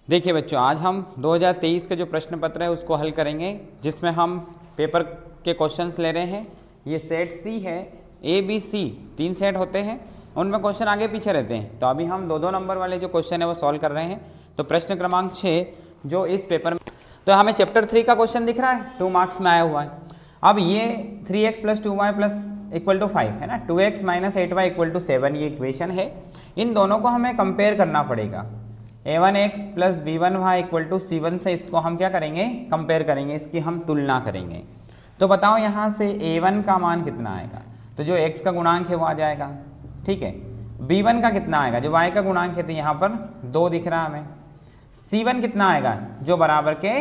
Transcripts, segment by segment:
देखिए बच्चों, आज हम 2023 के जो प्रश्न पत्र है उसको हल करेंगे, जिसमें हम पेपर के क्वेश्चंस ले रहे हैं। ये सेट सी है, ए बी सी 3 सेट होते हैं, उनमें क्वेश्चन आगे पीछे रहते हैं। तो अभी हम 2-2 नंबर वाले जो क्वेश्चन है वो सॉल्व कर रहे हैं। तो प्रश्न क्रमांक 6 जो इस पेपर में, तो हमें चैप्टर 3 का क्वेश्चन दिख रहा है, 2 मार्क्स में आया हुआ है। अब ये 3x + 2y = 5 है ना, 2x - 8y = 7 ये इक्वेशन है। इन दोनों को हमें कंपेयर करना पड़ेगा। a1x + b1y = c1 से इसको हम क्या करेंगे, कंपेयर करेंगे, इसकी हम तुलना करेंगे। तो बताओ यहाँ से a1 का मान कितना आएगा, तो जो x का गुणांक है वो आ जाएगा, ठीक है। b1 का कितना आएगा, जो y का गुणांक है, तो यहाँ पर 2 दिख रहा है हमें। c1 कितना आएगा, जो बराबर के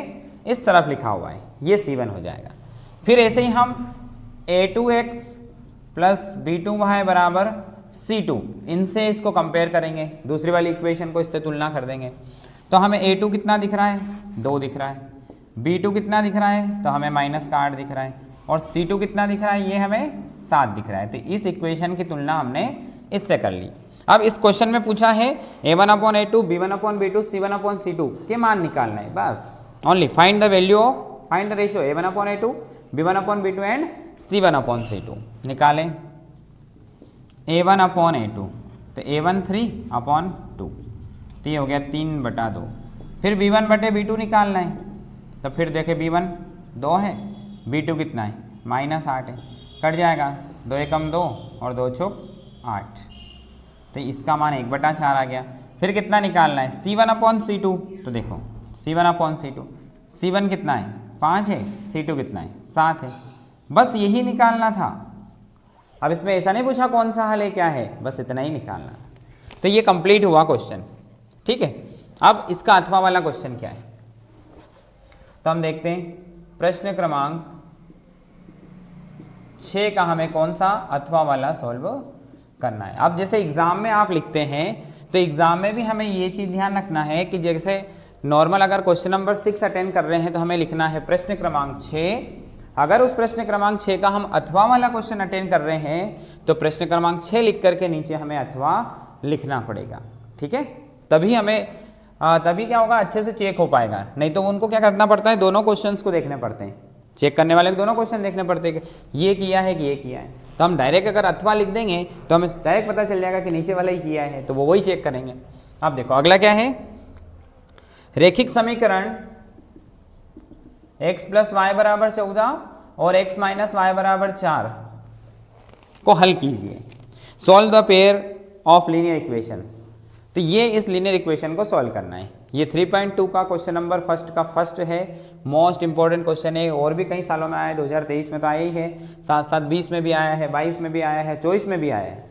इस तरफ लिखा हुआ है, ये c1 हो जाएगा। फिर ऐसे ही हम a2x + b2y = c2, इनसे इसको कंपेयर करेंगे, दूसरी वाली इक्वेशन को इससे तुलना कर देंगे। तो हमें a2 कितना दिख रहा है, 2 दिख रहा है। b2 कितना दिख रहा है, तो हमें -8 दिख रहा है। और c2 कितना दिख रहा है, ये हमें 7 दिख रहा है। तो इस इक्वेशन की तुलना हमने इससे कर ली। अब इस क्वेश्चन में पूछा है a1/a2, b1/b2, c1/c2 के मान निकालना है, बस। Only find the value of, find the ratio a1/a2, b1/b2 and c1/c2। निकालें a1/a2, तो a1 3/2, तो ये हो गया 3/2। फिर b1/b2 निकालना है, तो फिर देखें b1 2 है, b2 कितना है, -8 है, कट जाएगा, 2 एकम 2 और 2 चौक 8, तो इसका मान 1/4 आ गया। फिर कितना निकालना है, c1/c2, तो देखो c1/c2, c1 कितना है, 5 है, c2 कितना है, 7 है, बस यही निकालना था। अब इसमें ऐसा नहीं पूछा कौन सा हल है क्या है, बस इतना ही निकालना। तो ये कंप्लीट हुआ क्वेश्चन, ठीक है। अब इसका अथवा वाला क्वेश्चन क्या है, तो हम देखते हैं प्रश्न क्रमांक 6 का हमें कौन सा अथवा वाला सॉल्व करना है। अब जैसे एग्जाम में आप लिखते हैं, तो एग्जाम में भी हमें ये चीज़ ध्यान रखना है कि जैसे नॉर्मल अगर क्वेश्चन नंबर 6 अटेंड कर रहे हैं, तो हमें लिखना है प्रश्न क्रमांक 6। अगर उस प्रश्न क्रमांक 6 का हम अथवा वाला क्वेश्चन अटेंड कर रहे हैं, तो प्रश्न क्रमांक 6 लिख करके नीचे हमें अथवा लिखना पड़ेगा, ठीक है। तभी हमें तभी क्या होगा, अच्छे से चेक हो पाएगा। नहीं तो उनको क्या करना पड़ता है, दोनों क्वेश्चंस को देखने पड़ते हैं, चेक करने वाले को दोनों क्वेश्चन देखने पड़ते हैं कि ये किया है कि ये किया है। तो हम डायरेक्ट अगर अथवा लिख देंगे तो हमें डायरेक्ट पता चल जाएगा कि नीचे वाला ही किया है, तो वो वही चेक करेंगे। अब देखो अगला क्या है, रेखिक समीकरण x + y = 14 और x - y = 4 को हल कीजिए। Solve the pair of linear equations. तो ये इस लीनियर इक्वेशन को सॉल्व करना है। ये 3.2 का क्वेश्चन नंबर फर्स्ट है, मोस्ट इंपॉर्टेंट क्वेश्चन है। और भी कई सालों में आया है, 2023 में तो आया ही है, साथ 20 में भी आया है, 22 में भी आया है, 24 में भी आया है,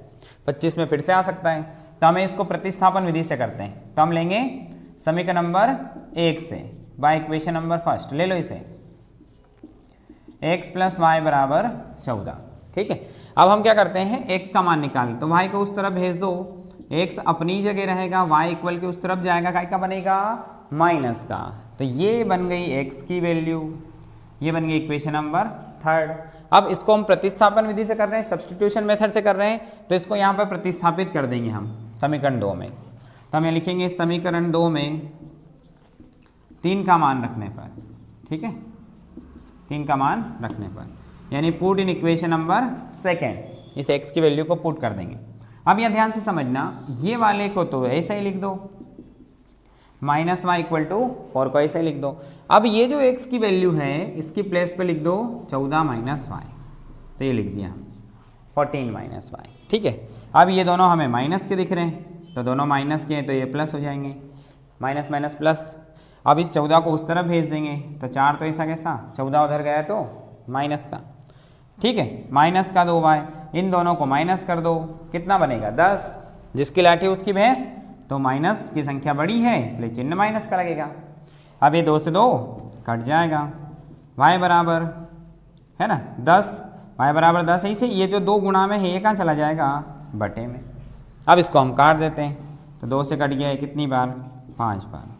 25 में फिर से आ सकता है। तो हमें इसको प्रतिस्थापन विधि से करते हैं। तो हम लेंगे समीकरण नंबर 1 से, बाय इक्वेशन नंबर फर्स्ट ले लो इसे, x + y = 14, ठीक है। अब हम क्या करते हैं, x का मान निकालें, तो y को उस तरफ भेज दो, x अपनी जगह रहेगा, y इक्वल के उस तरफ जाएगा, काय का बनेगा, माइनस का। तो ये बन गई x की वैल्यू, ये बन गई इक्वेशन नंबर 3। अब इसको हम प्रतिस्थापन विधि से कर रहे हैं, सब्स्टिट्यूशन मेथड से कर रहे हैं, तो इसको यहाँ पर प्रतिस्थापित कर देंगे हम समीकरण 2 में। तो हम लिखेंगे समीकरण 2 में 3 का मान रखने पर, ठीक है, 3 का मान रखने पर, यानी पुट इन इक्वेशन नंबर 2, इस x की वैल्यू को पुट कर देंगे। अब यह ध्यान से समझना, ये वाले को तो ऐसा ही लिख दो, -y = 4 को ऐसे ही लिख दो। अब ये जो x की वैल्यू है, इसकी प्लेस पे लिख दो 14 - y, तो ये लिख दिया 14 - y, ठीक है। अब ये दोनों हमें माइनस के दिख रहे हैं, तो दोनों माइनस के हैं, तो ये प्लस हो जाएंगे, माइनस माइनस प्लस। अब इस 14 को उस तरफ भेज देंगे, तो 4 तो ऐसा कैसा, 14 उधर गया तो माइनस का, ठीक है, माइनस का 2y, इन दोनों को माइनस कर दो, कितना बनेगा 10, जिसकी लाठी उसकी भैंस, तो माइनस की संख्या बड़ी है इसलिए चिन्ह माइनस का लगेगा। अब ये 2 से 2 कट जाएगा, y बराबर है ना 10, y बराबर 10 ऐसे, ये जो 2 गुणा में है ये कहाँ चला जाएगा, बटे में। अब इसको हम काट देते हैं, तो 2 से कट गया है कितनी बार, 5 बार,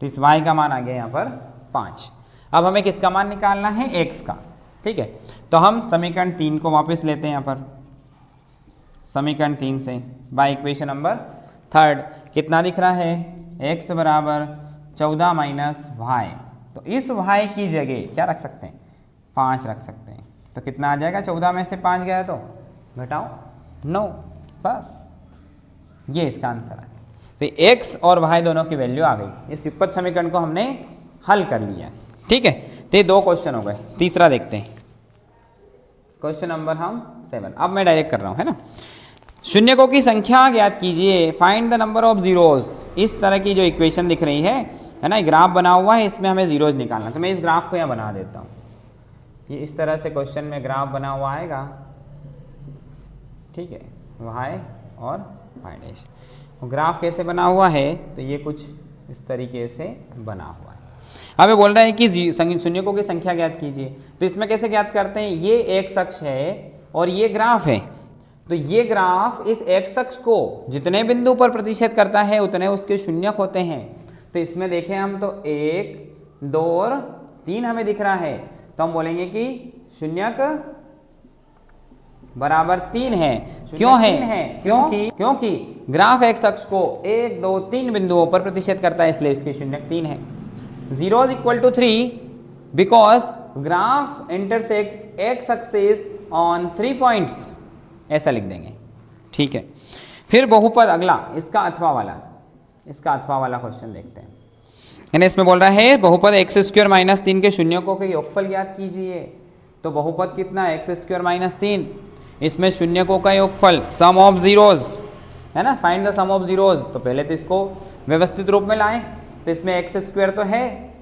तो इस y का मान आ गया यहाँ पर 5। अब हमें किसका मान निकालना है, x का, ठीक है। तो हम समीकरण 3 को वापस लेते हैं यहाँ पर, समीकरण 3 से बाय इक्वेशन नंबर 3 कितना दिख रहा है, x = 14 माइनस वाई, तो इस वाई की जगह क्या रख सकते हैं, 5 रख सकते हैं। तो कितना आ जाएगा, 14 में से 5 गया तो घटाओ 9, बस ये इसका आंसर है। तो x और y दोनों की वैल्यू आ गई। इस युगपत समीकरण को हमने हल कर लिया। ठीक है, तो ये 2 क्वेश्चन हो गए। तीसरा देखते हैं, क्वेश्चन नंबर हम 7। अब मैं डायरेक्ट कर रहा हूँ, है ना। शून्यकों की संख्या ज्ञात कीजिए, find the number of zeros. इस तरह की जो इक्वेशन दिख रही है ना, ग्राफ बना हुआ है, इसमें हमें जीरोज निकालना। तो मैं इस ग्राफ को यहाँ बना देता हूँ। ये इस तरह से क्वेश्चन में ग्राफ बना हुआ आएगा, ठीक है, y और y'। ग्राफ कैसे बना हुआ है, तो ये कुछ इस तरीके से बना हुआ है। अब ये बोल रहा है कि शून्यकों की संख्या ज्ञात कीजिए। तो इसमें कैसे ज्ञात करते हैं, ये एक्स अक्ष है और ये ग्राफ है। तो ये ग्राफ इस एक्स अक्ष को जितने बिंदु पर प्रतिशत करता है उतने उसके शून्यक होते हैं। तो इसमें देखें हम तो 1, 2 और 3 हमें दिख रहा है, तो हम बोलेंगे कि शून्यक बराबर 3 है। क्यों है? क्योंकि ग्राफ एक्स अक्ष को 1, 2, 3 बिंदुओं पर प्रतिशत करता है, इसलिए इसके शून्यक 3 है। 0 = 3 because graph intersect x axis on 3 points, ऐसा लिख देंगे। ठीक है, फिर बहुपद अगला, इसका अथवा वाला क्वेश्चन देखते हैं। यानी इसमें बोल रहा है बहुपद x² - 3 के शून्यकों के योगफल ज्ञात कीजिए। तो बहुपद कितना है, x² - 3, इसमें शून्यकों का योगफल सम ऑफ जीरोज, है ना, find the sum of zeros. तो पहले तो इसको व्यवस्थित रूप में लाएं। तो इसमें x² तो है,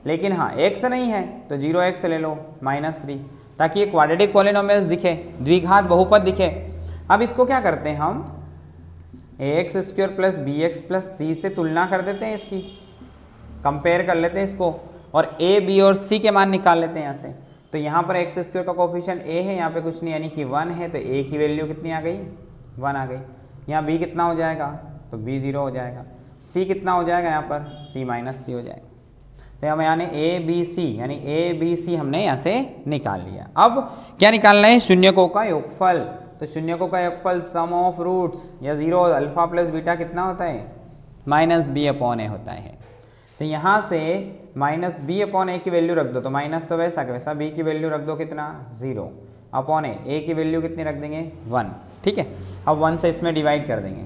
लेकिन हाँ x नहीं है, तो 0x ले लो -3, ताकि ये क्वाड्रेटिक पॉलिनोमियल्स दिखे, द्विघात बहुपद दिखे। अब इसको क्या करते हैं हम, ax² + bx + c से तुलना कर देते हैं, इसकी कंपेयर कर लेते हैं इसको, और a, b और c के मान निकाल लेते हैं यहाँ से। तो यहाँ पर x² का कोफिशिएंट a है, यहाँ पे कुछ नहीं यानी कि 1 है, तो a की वैल्यू कितनी आ गई, 1 आ गई। यहाँ b कितना हो जाएगा, तो b 0 हो जाएगा। c कितना हो जाएगा, यहाँ पर c -3 हो जाएगा। तो हम यानी a b c यानी a b c हमने यहाँ से निकाल लिया। अब क्या निकालना है, शून्यकों का योगफल। तो शून्यकों का योगफल सम ऑफ रूट्स या 0 अल्फा प्लस बीटा कितना होता है, -b/a होता है। तो यहाँ से -b/a की वैल्यू रख दो, तो माइनस तो वैसा का वैसा, b की वैल्यू रख दो कितना, 0 अपॉन a की वैल्यू कितनी रख देंगे, 1। ठीक है, अब 1 से इसमें डिवाइड कर देंगे,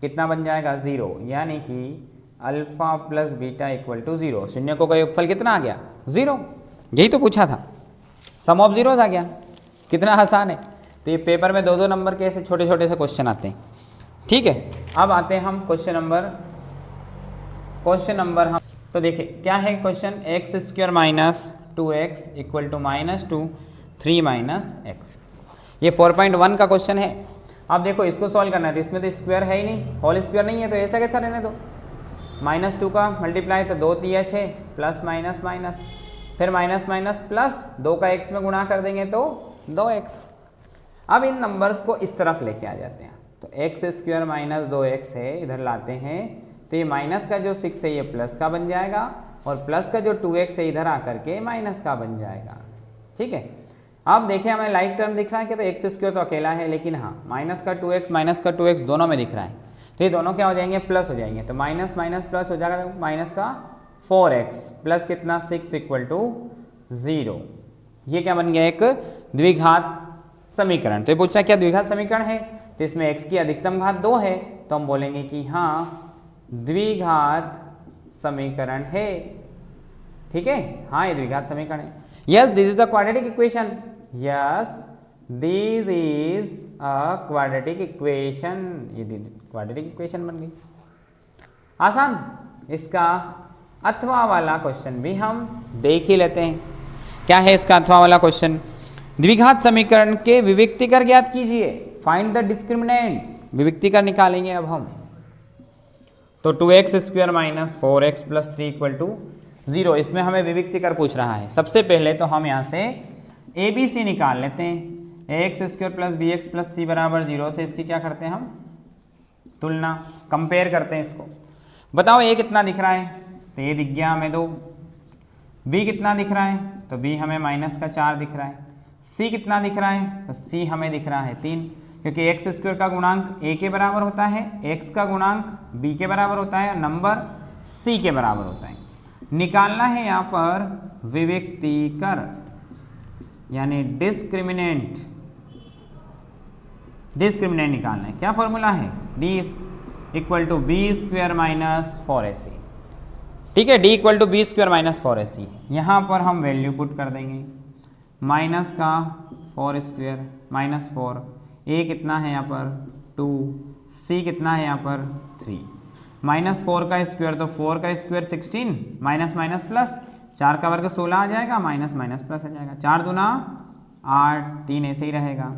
कितना बन जाएगा, 0, यानी कि अल्फा प्लस बीटा = 0। शून्यकों का योगफल कितना आ गया, 0। यही तो पूछा था, सम ऑफ जीरोज आ गया। कितना आसान है। तो ये पेपर में 2-2 नंबर के ऐसे छोटे छोटे से क्वेश्चन आते हैं। ठीक है, अब आते हैं हम क्वेश्चन नंबर हम तो देखिए क्या है क्वेश्चन, x² - 2x = -2 3 - x। ये 4.1 का क्वेश्चन है। अब देखो इसको सॉल्व करना है, तो इसमें तो स्क्वायर है ही नहीं, होल स्क्वायर नहीं है, तो ऐसा कैसा रहने दो। -2 का मल्टीप्लाई तो 2 × 6 प्लस माइनस माइनस, फिर माइनस माइनस प्लस 2 का x में गुणा कर देंगे तो 2x। अब इन नंबर्स को इस तरफ लेके आ जाते हैं। तो x² - 2x है, इधर लाते हैं, तो ये माइनस का जो 6 है ये प्लस का बन जाएगा, और प्लस का जो 2x है इधर आकर के माइनस का बन जाएगा। ठीक है, अब देखिए हमें लाइक टर्म दिख रहा है कि तो x² तो अकेला है, लेकिन हाँ माइनस का 2x दोनों में दिख रहा है, तो ये दोनों क्या हो जाएंगे, प्लस हो जाएंगे। तो माइनस माइनस प्लस हो जाएगा, तो माइनस का 4x प्लस कितना 6 = 0। ये क्या बन गया, एक द्विघात समीकरण। तो ये पूछ रहा है क्या द्विघात समीकरण है, तो इसमें x की अधिकतम घात 2 है, तो हम बोलेंगे कि हाँ द्विघात समीकरण है। ठीक है, हाँ ये द्विघात समीकरण है। Yes this is the quadratic equation, yes this is a quadratic equation. ये क्वाड्रेटिक इक्वेशन बन गई, आसान। इसका अथवा वाला क्वेश्चन भी हम देख ही लेते हैं। क्या है इसका अथवा वाला क्वेश्चन, द्विघात समीकरण के विविक्तिकर ज्ञात कीजिए, फाइंड द डिस्क्रिमिनेंट। विविक्तिकर निकालेंगे अब हम। तो 2x² - 4x + 3 = 0। इसमें हमें विविक्तिकर पूछ रहा है। सबसे पहले तो हम यहाँ से ABC निकाल लेते हैं। ax² + bx + c = 0 से इसकी क्या करते हैं हम, तुलना, कंपेयर करते हैं इसको। बताओ a कितना दिख रहा है, तो a दिख गया हमें 2। b कितना दिख रहा है, तो b हमें -4 दिख रहा है। c कितना दिख रहा है, तो c हमें दिख रहा है 3, क्योंकि x² का गुणांक a के बराबर होता है, x का गुणांक b के बराबर होता है, नंबर सी के बराबर होता है। निकालना है यहाँ पर विविक्तिकर यानी डिस्क्रिमिनेंट निकालना है। क्या फॉर्मूला है? D equal to b square minus 4ac। ठीक है, D equal to b square minus 4ac। यहाँ पर हम वैल्यू पुट कर देंगे, माइनस का 4 स्क्वायर माइनस 4, ए कितना है यहाँ पर 2, सी कितना है यहाँ पर 3, माइनस 4 का स्क्वायर तो 4 का स्क्वायर 16, माइनस माइनस प्लस, 4 का वर्ग 16 आ जाएगा, माइनस माइनस प्लस आ जाएगा, 4 दूना 8, 3 ऐसे ही रहेगा,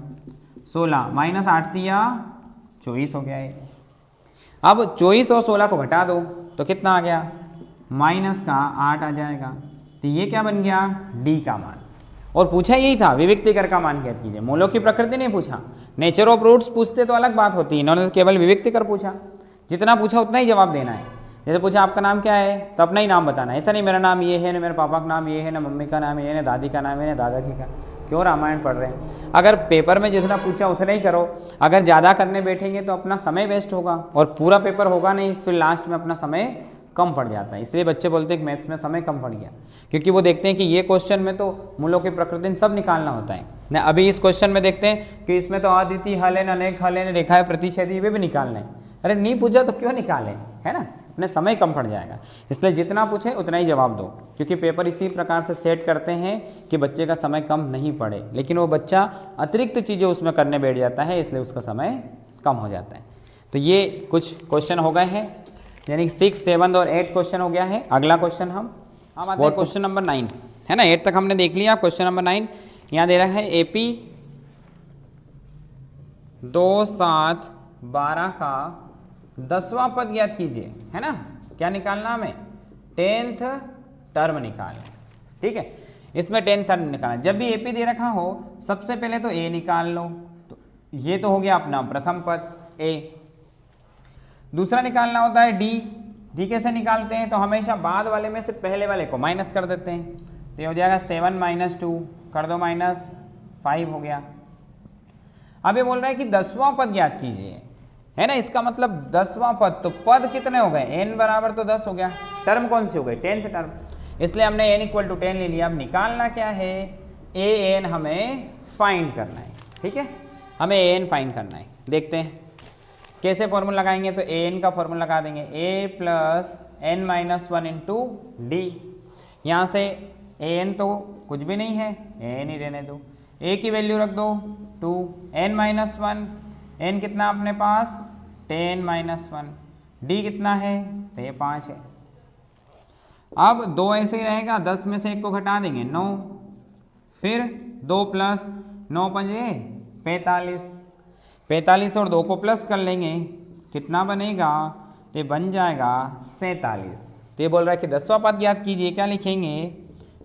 16 माइनस 8 दिया 24 हो गया ये। अब 24 और 16 को घटा दो तो कितना आ गया? माइनस का 8 आ जाएगा। तो ये क्या बन गया? डी का मान। और पूछा यही था, विविक्तिकर का मान ज्ञात कीजिए। मूलों की प्रकृति नहीं पूछा, नेचर ऑफ रूट्स पूछते तो अलग बात होती है, इन्होंने तो केवल विविक्तिकर पूछा। जितना पूछा उतना ही जवाब देना है। जैसे पूछा आपका नाम क्या है तो अपना ही नाम बताना है, ऐसा नहीं मेरा नाम ये है, ना मेरे पापा का नाम ये है, ना मम्मी का नाम ये है, ना दादी का नाम है, ना दादाजी का। क्यों रामायण पढ़ रहे हैं? अगर पेपर में जितना पूछा उतना ही करो, अगर ज़्यादा करने बैठेंगे तो अपना समय वेस्ट होगा और पूरा पेपर होगा नहीं, फिर लास्ट में अपना समय कम पड़ जाता है। इसलिए बच्चे बोलते हैं कि मैथ्स में समय कम पड़ गया, क्योंकि वो देखते हैं कि ये क्वेश्चन में तो मूलों की प्रकृति सब निकालना होता है ना। अभी इस क्वेश्चन में देखते हैं कि इसमें तो अद्वितीय हल है, अनेक हल है, रेखाएं प्रतिच्छेदी, वे भी निकालना है। अरे नहीं पूछा तो क्यों निकालें, है ना, अपने समय कम पड़ जाएगा। इसलिए जितना पूछे उतना ही जवाब दो, क्योंकि पेपर इसी प्रकार से सेट करते हैं कि बच्चे का समय कम नहीं पड़े, लेकिन वो बच्चा अतिरिक्त चीज़ें उसमें करने बैठ जाता है, इसलिए उसका समय कम हो जाता है। तो ये कुछ क्वेश्चन हो गए हैं, यानी 6, 7 और 8 क्वेश्चन हो गया है। अगला क्वेश्चन हम आते हैं क्वेश्चन नंबर 9, है ना। 8 तक हमने देख लिया। क्वेश्चन नंबर 9 यहाँ दे रहा है AP 2, 7, 12 का 10वां पद ज्ञात कीजिए, है ना। क्या निकालना हमें? 10th टर्म निकालना, ठीक है। इसमें 10th टर्म निकालना। जब भी AP दे रखा हो सबसे पहले तो A निकाल लो, तो ये तो हो गया अपना प्रथम पद A। दूसरा निकालना होता है D कैसे निकालते हैं? तो हमेशा बाद वाले में से पहले वाले को माइनस कर देते हैं, तो ये हो जाएगा 7 - 2 कर दो -5 हो गया। अब ये बोल रहा है कि 10वां पद ज्ञात कीजिए, है ना। इसका मतलब 10वां पद, तो पद कितने हो गए? n बराबर तो 10 हो गया। टर्म कौन सी हो गई? 10th टर्म, इसलिए हमने n = 10 ले लिया। अब निकालना क्या है? an हमें फाइंड करना है, ठीक है, हमें an फाइंड करना है। देखते हैं कैसे फॉर्मूला लगाएंगे। तो an का फॉर्मूला लगा देंगे a + n - 1 × d। यहाँ से an तो कुछ भी नहीं है, an ही रहने दो, a की वैल्यू रख दो 2, n - 1, n कितना अपने पास 10 - 1, d कितना है? तो ये 5 है। अब 2 ऐसे ही रहेगा, 10 में से 1 को घटा देंगे 9, फिर 2 + 9 × 5 = 45 और 2 को प्लस कर लेंगे, कितना बनेगा? ये बन जाएगा 47। तो ये बोल रहा है कि 10वां पद ज्ञात कीजिए। क्या लिखेंगे?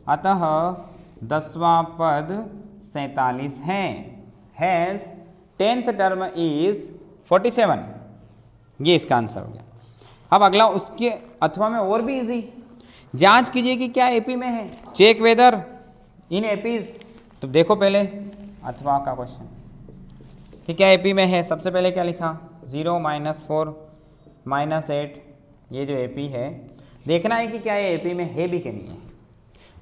अतः 10वां पद 47 है। हेल्स 10th टर्म इज 47। ये इसका आंसर हो गया। अब अगला उसके अथवा में और भी इजी, जांच कीजिए कि क्या एपी में है। चेक वेदर इन एपीज। तो देखो पहले अथवा का क्वेश्चन कि क्या एपी में है। सबसे पहले क्या लिखा? 0 - 4 - 8। ये जो एपी है देखना है कि क्या ये एपी में है भी कि नहीं है।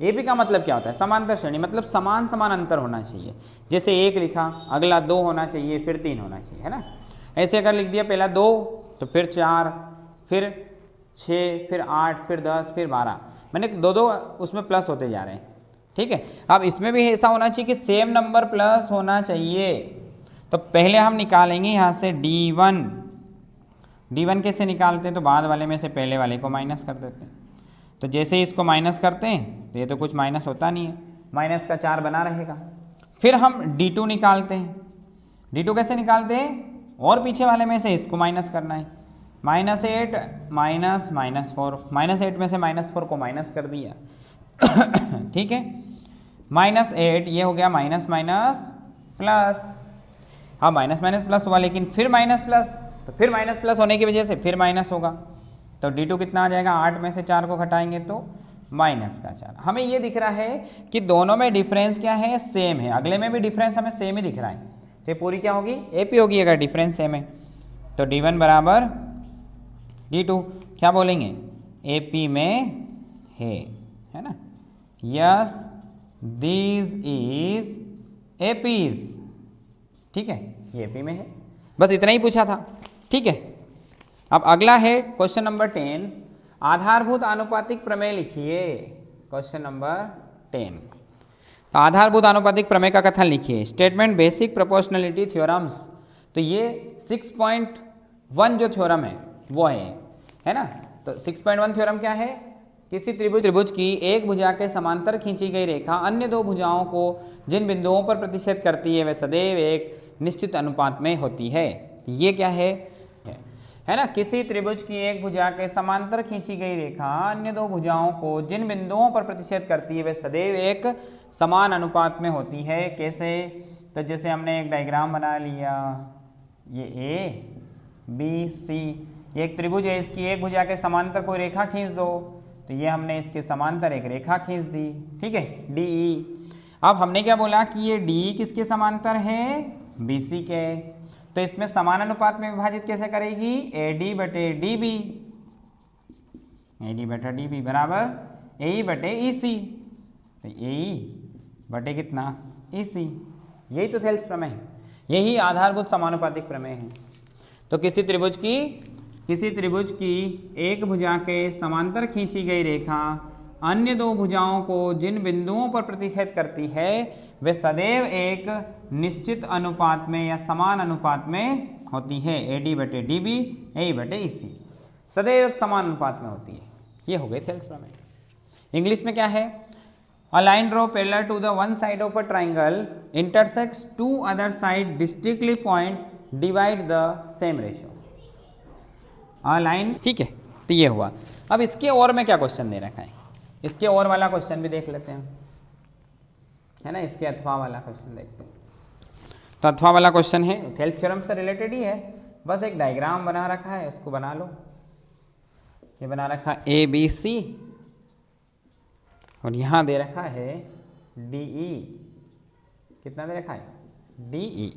एपी का मतलब क्या होता है? समांतर श्रेणी, मतलब समान समान अंतर होना चाहिए। जैसे 1 लिखा, अगला 2 होना चाहिए, फिर 3 होना चाहिए, है ना। ऐसे अगर लिख दिया पहला 2 तो फिर 4, फिर 6, फिर 8, फिर 10, फिर 12, मैंने 2 उसमें प्लस होते जा रहे हैं, ठीक है। अब इसमें भी ऐसा होना चाहिए कि सेम नंबर प्लस होना चाहिए। तो पहले हम निकालेंगे यहाँ से D1। D1 कैसे निकालते हैं? तो बाद वाले में से पहले वाले को माइनस कर देते हैं। तो जैसे ही इसको माइनस करते हैं तो ये तो कुछ माइनस होता नहीं है, माइनस का 4 बना रहेगा। फिर हम D2 निकालते हैं। D2 कैसे निकालते हैं? और पीछे वाले में से इसको माइनस करना है। -8 -4, -8 में से -4 को माइनस कर दिया ठीक है। -8 ये हो गया माइनस माइनस प्लस। हाँ, माइनस माइनस प्लस हुआ, लेकिन फिर माइनस प्लस, तो फिर माइनस प्लस होने की वजह से फिर माइनस होगा। तो D2 कितना आ जाएगा? 8 में से 4 को घटाएंगे तो -4। हमें ये दिख रहा है कि दोनों में डिफरेंस क्या है? सेम है। अगले में भी डिफरेंस हमें सेम ही दिख रहा है, तो पूरी क्या होगी? एपी होगी अगर डिफरेंस सेम है। तो D1 = D2। क्या बोलेंगे? AP में है ना। यस दीज इज APs, ठीक है, ये AP में है। बस इतना ही पूछा था, ठीक है। अब अगला है क्वेश्चन नंबर 10, आधारभूत आनुपातिक प्रमेय लिखिए। क्वेश्चन नंबर 10, तो आधारभूत आनुपातिक प्रमेय का कथन लिखिए। स्टेटमेंट बेसिक प्रोपोर्शनलिटी थ्योरम्स, तो ये 6.1 जो थ्योरम है वो है ना। तो 6.1 थ्योरम क्या है? किसी त्रिभुज की एक भुजा के समांतर खींची गई रेखा अन्य दो भुजाओं को जिन बिंदुओं पर प्रतिच्छेद करती है वे सदैव एक निश्चित अनुपात में होती है। ये क्या है ना, किसी त्रिभुज की एक भुजा के समांतर खींची गई रेखा अन्य दो भुजाओं को जिन बिंदुओं पर प्रतिच्छेद करती है वे सदैव एक समान अनुपात में होती है। कैसे? तो जैसे हमने एक डायग्राम बना लिया, ये ABC, ये एक त्रिभुज है, इसकी एक भुजा के समांतर कोई रेखा खींच दो, तो ये हमने इसके समांतर एक रेखा खींच दी, ठीक है, DE। अब हमने क्या बोला कि ये DE किसके समांतर है? BC के। तो इसमें समान अनुपात में विभाजित कैसे करेगी? AD बटे DB, AD बटा DB बराबर AE बटे EC, तो AE बटे कितना? EC। यही तो थेल्स प्रमेय है, यही आधारभूत समानुपातिक प्रमेय है। तो किसी त्रिभुज की एक भुजा के समांतर खींची गई रेखा अन्य दो भुजाओं को जिन बिंदुओं पर प्रतिच्छेद करती है वे सदैव एक निश्चित अनुपात में या समान अनुपात में होती है। AD बटे DB, AE बटे EC, सदैव एक समान अनुपात में होती है। ये हो गए थेल्स प्रमेय। इंग्लिश में क्या है? A line draw parallel to the one side of a triangle intersects two other side distinctly point divide the same ratio. A line, ठीक है, तो ये हुआ। अब इसके और में क्या क्वेश्चन दे रखा है? इसके और वाला क्वेश्चन भी देख लेते हैं, है ना। इसके अथवा वाला क्वेश्चन देखते हैं। तो अथवा वाला क्वेश्चन है, थेल्स थ्योरम से रिलेटेड ही है, बस एक डायग्राम बना रखा है, उसको बना लो। ये बना रखा है ABC और यहाँ दे रखा है DE। कितना दे रखा है? DE।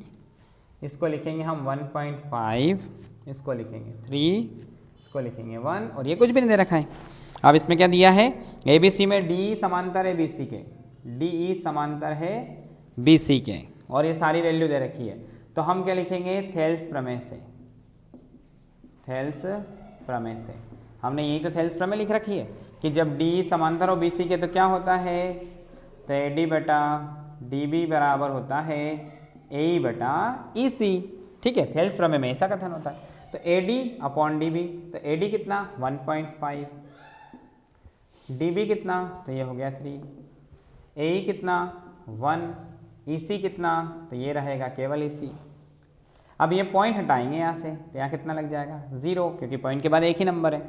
इसको लिखेंगे हम 1.5, इसको लिखेंगे 3, इसको लिखेंगे 1, और ये कुछ भी नहीं दे रखा है। अब इसमें क्या दिया है? ABC में DE समांतर है BC के, DE समांतर है BC के, और ये सारी वैल्यू दे रखी है। तो हम क्या लिखेंगे? थेल्स प्रमेय से, थेल्स प्रमेय से। हमने यही तो थेल्स प्रमेय लिख रखी है कि जब DE समांतर हो BC के तो क्या होता है? तो AD बटा DB बराबर होता है AE बटा EC, ठीक है। थेल्स प्रमेय में ऐसा कथन होता है। तो AD अपॉन DB, तो AD कितना? 1.5, DB कितना? तो ये हो गया 3, AE कितना? 1, EC कितना? तो ये रहेगा केवल EC। अब ये पॉइंट हटाएंगे यहाँ से, तो यहाँ कितना लग जाएगा? 0, क्योंकि पॉइंट के बाद एक ही नंबर है।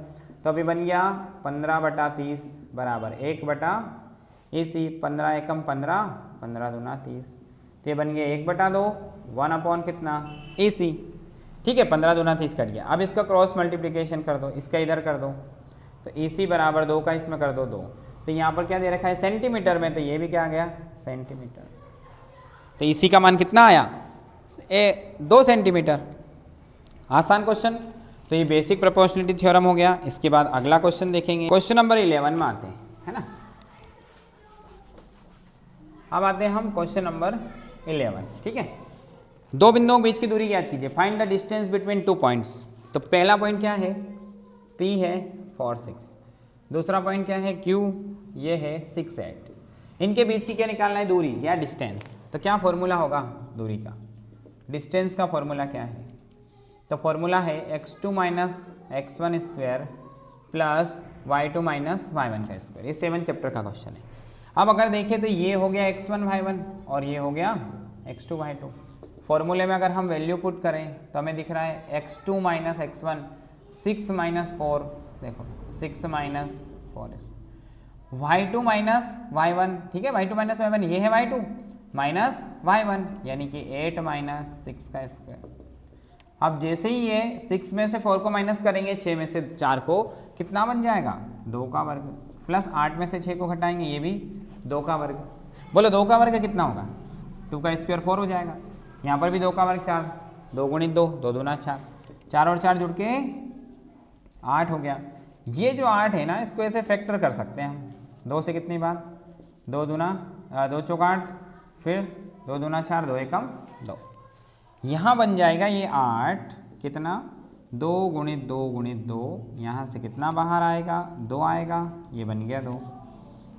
तो अभी बन गया 15 बटा 30 बराबर 1 बटा EC। 15 एकम 15, 15 दूना 30, तो ये बन गया 1 बटा 2, 1 अपॉन कितना? EC, ठीक है। 15 दूना 30 कर गया। अब इसका क्रॉस मल्टीप्लिकेशन कर दो, इसका इधर कर दो, तो EC बराबर 2 का इसमें कर दो 2। तो यहाँ पर क्या दे रखा है? सेंटीमीटर में, तो ये भी क्या आ गया? सेंटीमीटर। तो EC का मान कितना आया? 2 सेंटीमीटर। आसान क्वेश्चन। तो ये बेसिक प्रोपोर्शनलिटी थ्योरम हो गया। इसके बाद अगला क्वेश्चन देखेंगे, क्वेश्चन नंबर 11 में आते हैं, है ना। अब आते हैं हम क्वेश्चन नंबर 11, ठीक है। दो बिंदुओं के बीच की दूरी ज्ञात कीजिए। Find the distance between 2 points. तो पहला पॉइंट क्या है? P है 4, 6। दूसरा पॉइंट क्या है? Q, ये है 6, 8। इनके बीच की क्या निकालना है? दूरी या डिस्टेंस। तो क्या फॉर्मूला होगा दूरी का? डिस्टेंस का फॉर्मूला क्या है? तो फॉर्मूला है x2 minus x1 square plus y2 minus y1 का स्क्वायर। ये 7 चैप्टर का क्वेश्चन है। अब अगर देखें तो ये हो गया x1 y1 और ये हो गया x2 y2। फॉर्मूले में अगर हम वैल्यू पुट करें तो हमें दिख रहा है x2 माइनस x1 6 माइनस 4, देखो 6 माइनस 4, y2 माइनस y1, ठीक है। y2 माइनस y1, ये है y2 माइनस y1, यानी कि 8 माइनस 6 का स्क्वायर। अब जैसे ही ये 6 में से 4 को माइनस करेंगे, 6 में से 4 को, कितना बन जाएगा? 2 का वर्ग, प्लस 8 में से 6 को घटाएंगे, ये भी 2 का वर्ग। बोलो 2 का वर्ग कितना होगा? 2 का स्क्वायर 4 हो जाएगा। यहाँ पर भी 2 का वर्ग 4, 2 गुणित 2, 2 दूना 4, 4 और 4 जुड़ के 8 हो गया। ये जो 8 है ना, इसको ऐसे फैक्टर कर सकते हैं हम। 2 से कितनी बार, 2 चौक 8, फिर 2 दूना 4, 2 एकम 2। यहाँ बन जाएगा ये 8 कितना, 2 गुणित 2 गुणित 2, यहाँ से कितना बाहर आएगा, 2 आएगा, ये बन गया 2।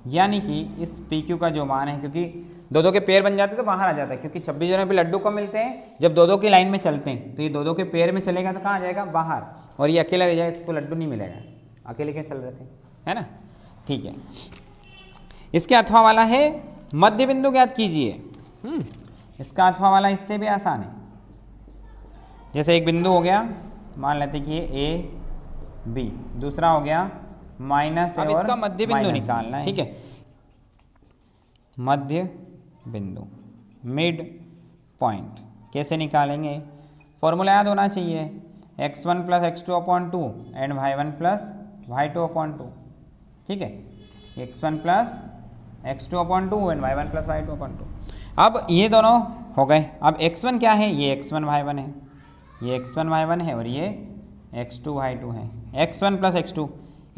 यानी कि इस PQ का जो मान है, क्योंकि 2 के पेयर बन जाते तो बाहर आ जाता है, क्योंकि 26 जनों पे लड्डू कब मिलते हैं, जब 2 की लाइन में चलते हैं, तो ये 2 के पेयर में चलेगा तो कहाँ आ जाएगा, बाहर, और ये अकेला रह जाएगा, इसको लड्डू नहीं मिलेगा, अकेले क्या चल रहे थे, है ना। ठीक है, इसके अथवा वाला है मध्य बिंदु ज्ञात कीजिए। इसका अथवा वाला इससे भी आसान है। जैसे एक बिंदु हो गया, मान लेते कि ये A B, दूसरा हो गया माइनस ए, और इसका मध्य बिंदु निकालना है। ठीक है, मध्य बिंदु, मिड पॉइंट कैसे निकालेंगे, फॉर्मूला याद होना चाहिए, x1 + x2/2 and y1 + y2/2। ठीक है, x1 + x2/2 and y1 + y2/2। अब ये दोनों हो गए। अब x1 क्या है, ये x1 y1 है, ये x1 y1 है, और ये x2 y2 है। x1 + x2,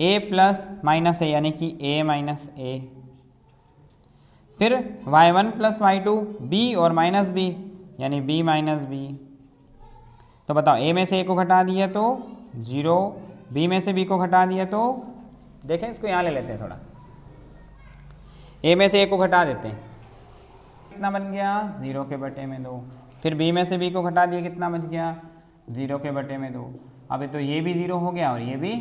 a plus minus a यानी कि a माइनस a, फिर y1 + y2 b और माइनस b यानी b माइनस b। तो बताओ, a में से a को घटा दिया तो 0, b में से b को घटा दिया तो, देखें इसको यहाँ ले लेते हैं थोड़ा, a में से a को घटा देते हैं, कितना बन गया, 0 के बटे में 2। फिर b में से b को घटा दिया, कितना बच गया, 0 के बटे में 2। अब तो ये भी 0 हो गया और ये भी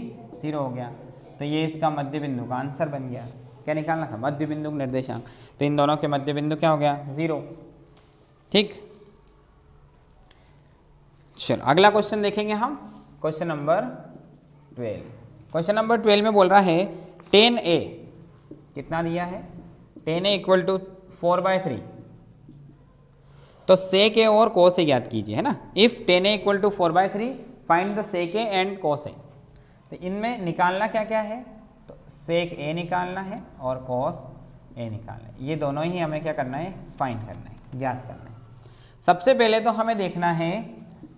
0 हो गया, तो ये इसका मध्य बिंदु का आंसर बन गया। क्या निकालना था, मध्य बिंदु निर्देशांक, तो इन दोनों के मध्य बिंदु क्या हो गया, 0। ठीक, चलो अगला क्वेश्चन देखेंगे हम, क्वेश्चन नंबर 12। क्वेश्चन नंबर 12 में बोल रहा है 10a, कितना दिया है, 10a = 4/3। तो sec a और cos a ज्ञात कीजिए, है ना। If 10a = 4/3 find the sec a and cos a। तो इनमें निकालना क्या क्या है, तो sec a निकालना है और cos a निकालना है। ये दोनों ही हमें क्या करना है, फाइंड करना है, ज्ञात करना है। सबसे पहले तो हमें देखना है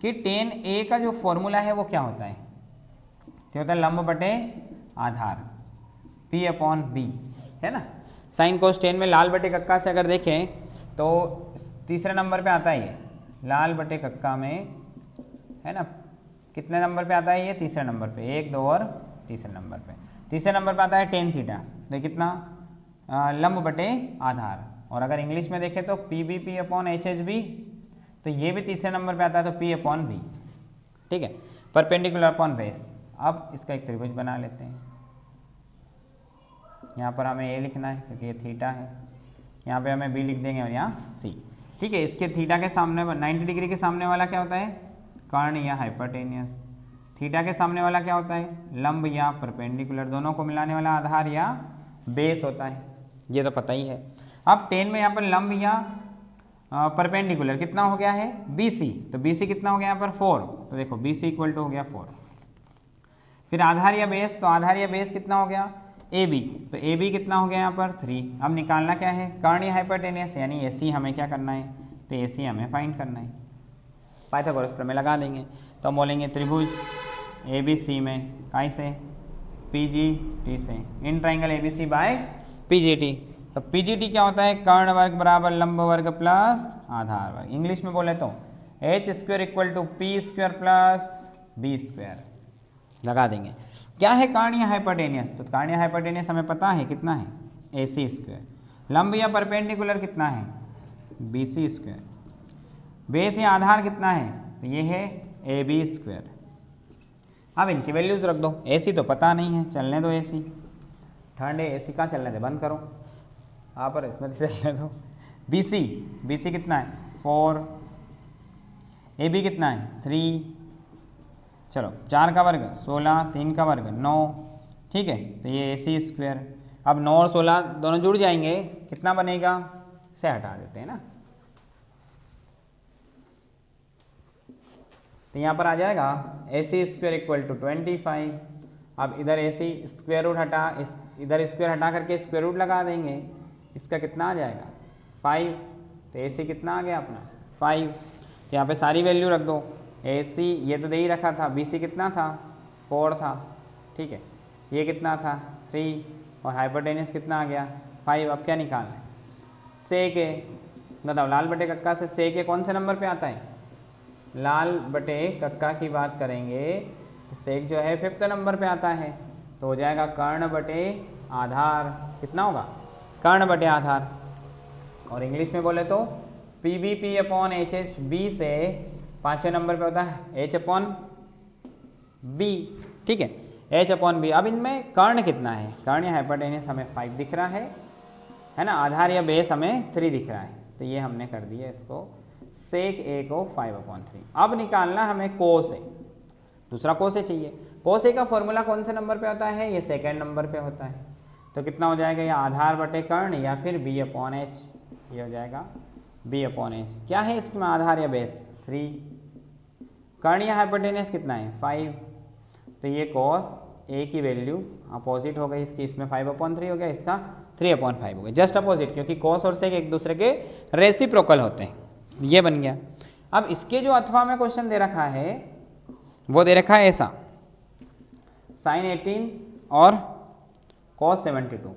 कि 10a का जो फॉर्मूला है वो क्या होता है, क्या होता है, लंब बटे आधार, P/B, है ना। साइन कोस 10 में लाल बटे कक्का से अगर देखें तो तीसरे नंबर पे आता है ये, लाल बटे कक्का में, है ना। कितने नंबर पे आता है ये, तीसरे नंबर पे, 1, 2 और तीसरे नंबर पे। तीसरे नंबर पे आता है tan थीटा, तो कितना, लंब बटे आधार। और अगर इंग्लिश में देखें तो PB P/HHB, तो ये भी तीसरे नंबर पे आता है, तो P/B। ठीक है, परपेंडिकुलर अपॉन बेस। अब इसका एक त्रिभुज बना लेते हैं। यहाँ पर हमें A लिखना है क्योंकि ये थीटा है, यहाँ पे हमें B लिख देंगे और यहाँ C। ठीक है, इसके थीटा के सामने 90 डिग्री के सामने वाला क्या होता है, कर्ण या हाइपोटेनियस। थीटा के सामने वाला क्या होता है, लंब या परपेंडिकुलर, दोनों को मिलाने वाला आधार या बेस होता है, ये तो पता ही है। अब 10 में यहाँ पर लंब या परपेंडिकुलर कितना हो गया है, BC, तो BC कितना हो गया यहाँ पर 4, तो देखो BC = हो गया 4। फिर आधार या बेस, तो आधार या बेस कितना हो गया, AB, तो AB कितना हो गया यहाँ पर 3। अब निकालना क्या है, कर्ण या हाइपोटेनियस यानी AC हमें क्या करना है, तो AC हमें फाइंड करना है। पाइथागोरस प्रमेय लगा देंगे, तो हम बोलेंगे त्रिभुज ABC में काय से, PGT से, in triangle ABC by PGT। तो PGT क्या होता है, कर्ण वर्ग बराबर लंब वर्ग प्लस आधार वर्ग। इंग्लिश में बोले तो h² = p² प्लस b², लगा देंगे। क्या है कर्ण या हाइपोटेनियस, तो कर्ण या हाइपोटेनियस हमें पता है कितना है, AC²। लंब या परपेंडिकुलर कितना है, BC²। बेस या आधार कितना है, तो ये है AB²। अब इनकी वैल्यूज रख दो। AC तो पता नहीं है, चलने दो AC, ठंड है AC का, चलने दे, बंद करो, यहाँ पर इसमें चलने दो। BC कितना है 4, AB कितना है 3, चलो 4 का वर्ग 16, 3 का वर्ग 9। ठीक है, तो ये AC²। अब 9 और 16 दोनों जुड़ जाएंगे, कितना बनेगा, से हटा देते हैं ना, तो यहाँ पर आ जाएगा AC² = 25। अब इधर AC स्क्वायर रूट हटा, इधर स्क्वायर हटा करके स्क्वायर रूट लगा देंगे, इसका कितना आ जाएगा 5, तो AC कितना आ गया अपना 5। तो यहाँ पे सारी वैल्यू रख दो। AC ये तो दे ही रखा था, BC कितना था 4 था। ठीक है, ये कितना था 3 और हाइपोटेनस कितना आ गया 5। अब क्या निकालना है सेक ए, बताओ लाल बटे कक्का से सेक ए कौन से नंबर पे आता है? लाल बटे कक्का की बात करेंगे तो सेक जो है 5th नंबर पे आता है, तो हो जाएगा कर्ण बटे आधार। कितना होगा? कर्ण बटे आधार। और इंग्लिश में बोले तो P B P upon H H B से 5वें नंबर पे होता है एच अपॉन बी। ठीक है, एच अपॉन बी। अब इनमें कर्ण कितना है? कर्ण या हाइपोटेनस हमें 5 दिख रहा है ना, आधार या बेस हमें 3 दिख रहा है, तो ये हमने कर दिया इसको सेक ए को 5/3। अब निकालना हमें कोस ए, दूसरा कोस ए चाहिए। कोस ए का फॉर्मूला कौन से नंबर पे होता है? ये 2nd नंबर पे होता है, तो कितना हो जाएगा? या आधार बटे कर्ण या फिर बी अपॉन एच, ये हो जाएगा बी अपॉन एच। क्या है इसमें आधार या बेस? 3। कर्ण या हाइपोटेनस कितना है? 5। तो ये कॉस ए की वैल्यू अपोजिट हो गई इसकी, इसमें 5/3 हो गया, इसका 3/5 हो गया, जस्ट अपोजिट, क्योंकि कॉस और सेक एक दूसरे के रेसिप्रोकल होते हैं। ये बन गया। अब इसके जो अथवा में क्वेश्चन दे रखा है वो दे रखा है ऐसा, sin 18 और cos 72।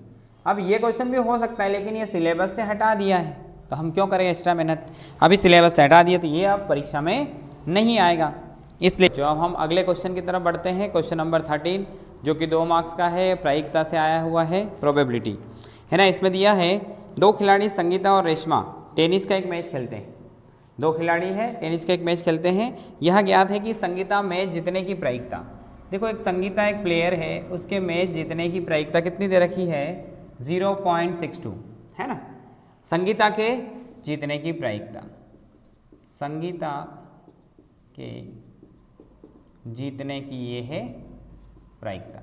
अब ये क्वेश्चन भी हो सकता है, लेकिन ये सिलेबस से हटा दिया है, तो हम क्यों करें एक्स्ट्रा मेहनत? अभी सिलेबस से हटा दिया तो ये अब परीक्षा में नहीं आएगा। इसलिए जो अब हम अगले क्वेश्चन की तरफ बढ़ते हैं, क्वेश्चन नंबर 13, जो कि 2 मार्क्स का है, प्रायिकता से आया हुआ है, प्रोबेबिलिटी है ना। इसमें दिया है 2 खिलाड़ी संगीता और रेशमा टेनिस का एक मैच खेलते हैं। 2 खिलाड़ी है, टेनिस का एक मैच खेलते हैं। यह ज्ञात है कि संगीता मैच जीतने की प्रायिकता, देखो एक संगीता एक प्लेयर है, उसके मैच जीतने की प्रायिकता कितनी दे रखी है? 0.62 है ना। संगीता के जीतने की प्रायिकता, संगीता के जीतने की ये है प्रायिकता।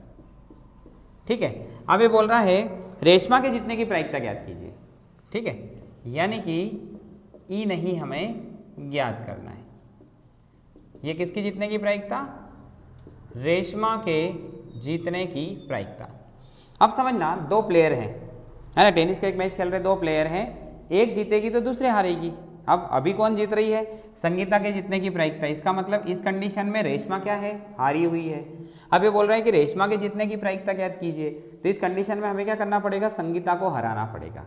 ठीक है, अब ये बोल रहा है रेशमा के जीतने की प्रायिकता ज्ञात कीजिए। ठीक है, यानी कि ई नहीं हमें ज्ञात करना है। ये किसकी जीतने की प्रायिकता? रेशमा के जीतने की प्रायिकता। अब समझना, 2 प्लेयर हैं है ना, टेनिस का एक मैच खेल रहे 2 प्लेयर हैं, एक जीतेगी तो दूसरे हारेगी। अब अभी कौन जीत रही है? संगीता के जीतने की प्रायिकता। इसका मतलब इस कंडीशन में रेशमा क्या है? हारी हुई है। अब ये बोल रहा है कि रेशमा के जीतने की प्रायिकता ज्ञात कीजिए, तो इस कंडीशन में हमें क्या करना पड़ेगा? संगीता को हराना पड़ेगा।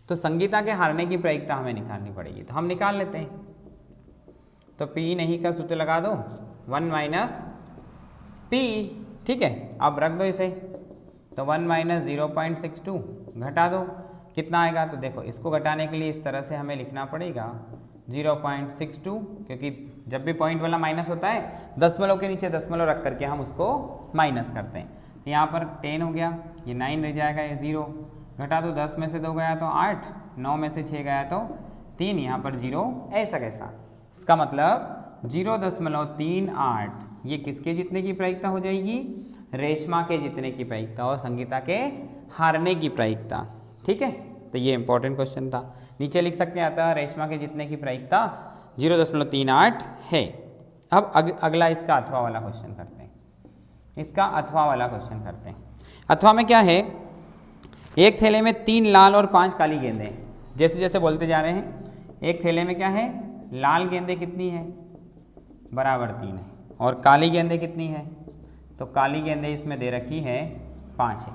तो संगीता के हारने की प्रायिकता हमें निकालनी पड़ेगी, तो हम निकाल लेते हैं। तो P नहीं का सूत्र लगा दो, 1 माइनस P। ठीक है, अब रख दो इसे, तो 1 माइनस 0.62 घटा दो, कितना आएगा? तो देखो इसको घटाने के लिए इस तरह से हमें लिखना पड़ेगा 0.62, क्योंकि जब भी पॉइंट वाला माइनस होता है दशमलव के नीचे दशमलव रख करके हम उसको माइनस करते हैं। यहाँ पर 10 हो गया, ये 9 रह जाएगा, ये 0 घटा दो, 10 में से 2 गया तो 8, 9 में से 6 गया तो 3, यहाँ पर 0, ऐसा कैसा? इसका मतलब 0.38 ये किसके जीतने की प्रायिकता हो जाएगी? रेशमा के जीतने की प्रायिकता और संगीता के हारने की प्रायिकता। ठीक है, तो ये इंपॉर्टेंट क्वेश्चन था। नीचे लिख सकते हैं, अतः रेशमा के जीतने की प्रायिकता 0.38 है। अब अगला इसका अथवा वाला क्वेश्चन करते हैं। इसका अथवा वाला क्वेश्चन करते हैं। अथवा में क्या है? एक थैले में 3 लाल और 5 काली गेंदें हैं। जैसे जैसे बोलते जा रहे हैं, एक थैले में क्या है? लाल गेंदें कितनी है? बराबर 3 है। और काली गेंदें कितनी है? तो काली गेंदें इसमें दे रखी है 5 है।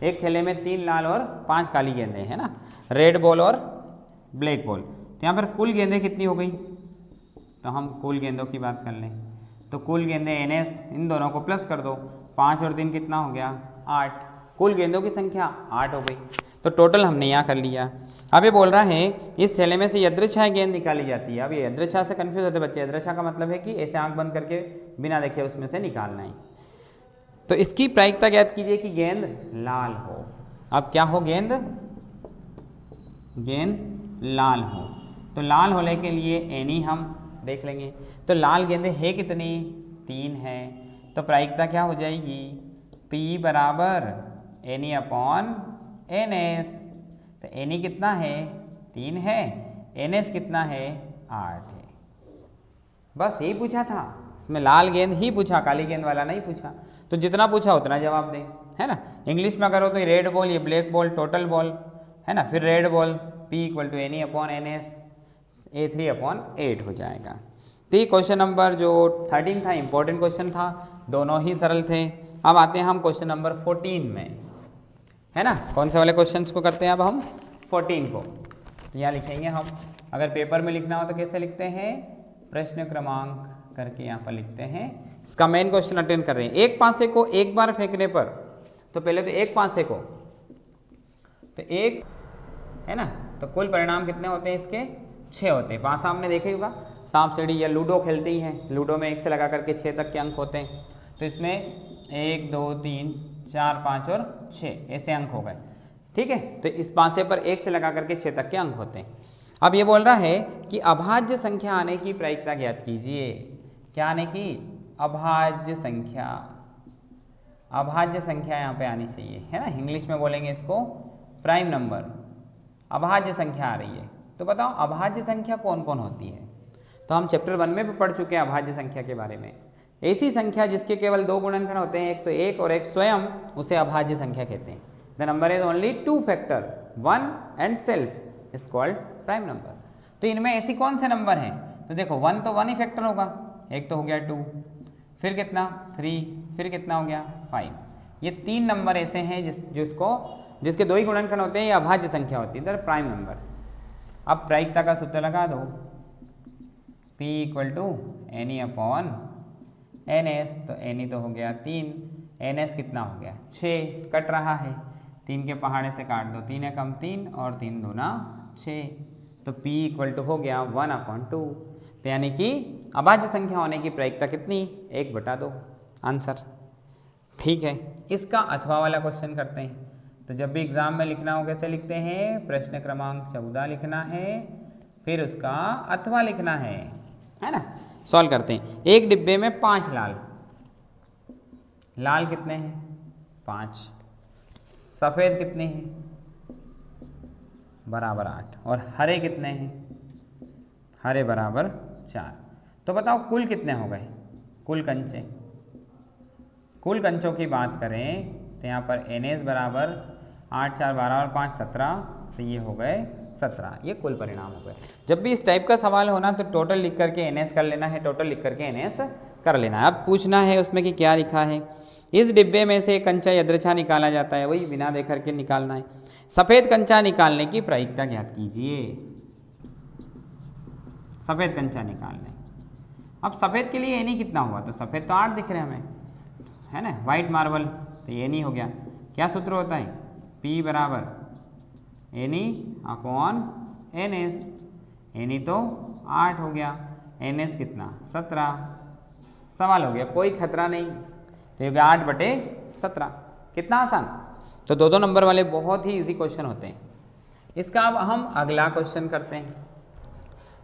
एक थैले में 3 लाल और 5 काली गेंदें है ना, रेड बॉल और ब्लैक बॉल। तो यहाँ पर कुल गेंदें कितनी हो गई? तो हम कुल गेंदों की बात कर लें, तो कुल गेंदें NS, इन दोनों को प्लस कर दो, 5 और 3 कितना हो गया? 8। कुल गेंदों की संख्या 8 हो गई। तो टोटल हमने यहाँ कर लिया। अब ये बोल रहा है इस थैले में से यदृच्छा गेंद निकाली जाती है। अब ये यदृच्छा से कन्फ्यूज होते बच्चे। यदृच्छा का मतलब है कि ऐसे आंख बंद करके बिना देखे उसमें से निकालना है। तो इसकी प्रायिकता ज्ञात कीजिए कि गेंद लाल हो। अब क्या हो? गेंद लाल हो। तो लाल होने के लिए एनी हम देख लेंगे। तो लाल गेंदें है कितनी? 3 है। तो प्रायिकता क्या हो जाएगी? P बराबर एनी अपॉन NS। तो एनी कितना है? 3 है। NS कितना है? 8 है। बस यही पूछा था, इसमें लाल गेंद ही पूछा, काली गेंद वाला नहीं पूछा। तो जितना पूछा उतना जवाब दें, है ना। इंग्लिश में करो तो ये रेड बॉल, ये ब्लैक बॉल, टोटल बॉल है ना, फिर red ball P = any upon NS, A3/8 हो जाएगा। तो ये क्वेश्चन नंबर जो 13 था, इंपॉर्टेंट क्वेश्चन था, दोनों ही सरल थे। अब आते हैं हम क्वेश्चन नंबर 14 में, है ना। कौन से वाले क्वेश्चंस को करते हैं अब हम? 14 को। तो यहाँ लिखेंगे हम, अगर पेपर में लिखना हो तो कैसे लिखते हैं? प्रश्न क्रमांक करके यहाँ पर लिखते हैं। इसका मेन क्वेश्चन अटेंड कर रहे हैं। एक पासे को एक बार फेंकने पर, तो पहले तो एक पासे को, तो एक है ना, तो कुल परिणाम कितने होते हैं इसके? 6 होते हैं। पासा हमने देखा ही होगा, सांप सीढ़ी या लूडो खेलते ही हैं, लूडो में 1 से लगा करके 6 तक के अंक होते हैं। तो इसमें 1 2 3 4 5 और 6 ऐसे अंक हो गए, ठीक है। तो इस पासे पर 1 से लगा करके 6 तक के अंक होते हैं। अब ये बोल रहा है कि अभाज्य संख्या आने की प्रायिकता ज्ञात कीजिए। क्या आने की? अभाज्य संख्या। अभाज्य संख्या यहाँ पे आनी चाहिए, है ना। इंग्लिश में बोलेंगे इसको प्राइम नंबर। अभाज्य संख्या आ रही है, तो बताओ अभाज्य संख्या कौन कौन होती है? तो हम चैप्टर 1 में भी पढ़ चुके हैं अभाज्य संख्या के बारे में। ऐसी संख्या जिसके केवल 2 गुणनखंड होते हैं, एक तो 1 और एक स्वयं, उसे अभाज्य संख्या कहते हैं। The number is only 2 factor, 1 and self is called prime number. तो इनमें ऐसी कौन से नंबर हैं? तो देखो 1 तो 1 ही फैक्टर होगा, एक तो हो गया 2, फिर कितना 3, फिर कितना हो गया 5। ये 3 नंबर ऐसे हैं जिसके 2 ही गुणनखंड होते हैं, ये अभाज्य संख्या होती है, दर प्राइम नंबर्स। अब प्रायिकता का सूत्र लगा दो, P = NE अपॉन NS। तो NE तो हो गया 3, NS कितना हो गया 6, कट रहा है, 3 के पहाड़े से काट दो, 3 कम 3 और 3 दूना 6। तो P = हो गया 1/2। तो यानी कि अभाज्य संख्या होने की प्रायिकता कितनी? 1/2 आंसर, ठीक है। इसका अथवा वाला क्वेश्चन करते हैं। तो जब भी एग्जाम में लिखना हो कैसे लिखते हैं? प्रश्न क्रमांक 14 लिखना है, फिर उसका अथवा लिखना है ना। सॉल्व करते हैं। एक डिब्बे में 5 लाल कितने हैं? 5। सफ़ेद कितने हैं? बराबर 8। और हरे कितने हैं? हरे बराबर 4। तो बताओ कुल कितने हो गए? कुल कंचे। कुल कंचों की बात करें तो यहाँ पर NS बराबर 8 4 12 और 5 17, तो ये हो गए 17। ये कुल परिणाम हो गए। जब भी इस टाइप का सवाल होना तो टोटल लिख करके NS कर लेना है, टोटल लिख करके NS कर लेना है। अब पूछना है उसमें कि क्या लिखा है। इस डिब्बे में से कंचा यदृच्छा निकाला जाता है, वही बिना देख करके निकालना है। सफ़ेद कंचा निकालने की प्रायिकता ज्ञात कीजिए। सफ़ेद कंचा निकालने, अब सफ़ेद के लिए NE कितना हुआ? तो सफ़ेद तो 8 दिख रहे हैं हमें, है ना। वाइट मार्बल, तो NE हो गया। क्या सूत्र होता है? P बराबर NE अपॉन NS। NE तो 8 हो गया, NS कितना? 17। सवाल हो गया, कोई खतरा नहीं, तो ये हो गया 8/17। कितना आसान। तो 2 नंबर वाले बहुत ही इजी क्वेश्चन होते हैं। इसका अब हम अगला क्वेश्चन करते हैं।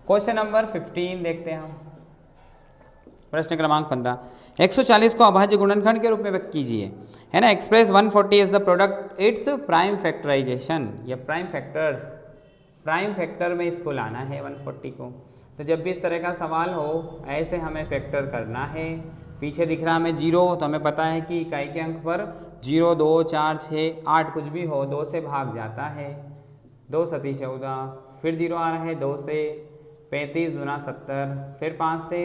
क्वेश्चन नंबर 15 देखते हैं हम। प्रश्न क्रमांक 15, 140 को अभाज्य गुणनखंड के रूप में व्यक्त कीजिए, है ना। Express 140 is the product its prime factorisation, या प्राइम फैक्टर्स, प्राइम फैक्टर में इसको लाना है 140 को। तो जब भी इस तरह का सवाल हो ऐसे हमें फैक्टर करना है। पीछे दिख रहा हमें 0, तो हमें पता है कि इकाई के अंक पर 0 2 4 6 8 कुछ भी हो 2 से भाग जाता है। 2 सती 14, फिर 0 आ रहा है 2 से, 35 दूना 70, फिर 5 से,